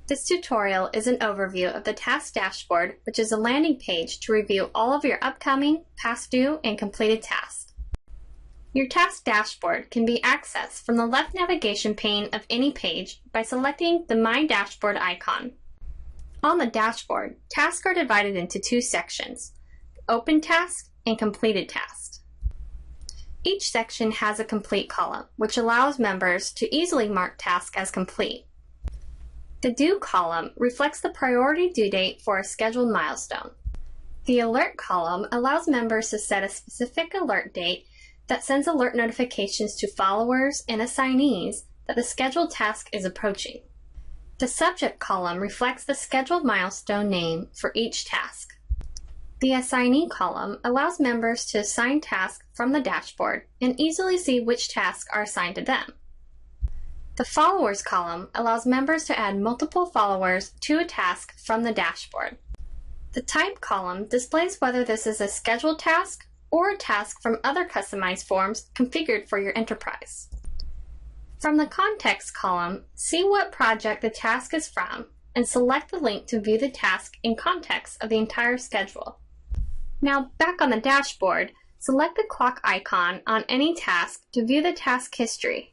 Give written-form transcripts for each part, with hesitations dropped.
This tutorial is an overview of the task dashboard, which is a landing page to review all of your upcoming, past due, and completed tasks. Your task dashboard can be accessed from the left navigation pane of any page by selecting the My Dashboard icon. On the dashboard, tasks are divided into two sections: Open Task and Completed Task. Each section has a complete column, which allows members to easily mark tasks as complete. The Due column reflects the priority due date for a scheduled milestone. The Alert column allows members to set a specific alert date that sends alert notifications to followers and assignees that the scheduled task is approaching. The Subject column reflects the scheduled milestone name for each task. The Assignee column allows members to assign tasks from the dashboard and easily see which tasks are assigned to them. The Followers column allows members to add multiple followers to a task from the dashboard. The Type column displays whether this is a scheduled task or a task from other customized forms configured for your enterprise. From the Context column, see what project the task is from and select the link to view the task in context of the entire schedule. Now, back on the dashboard, select the clock icon on any task to view the task history.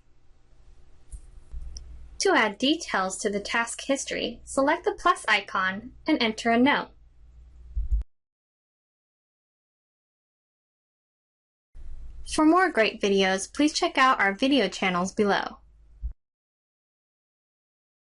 To add details to the task history, select the plus icon and enter a note. For more great videos, please check out our video channels below.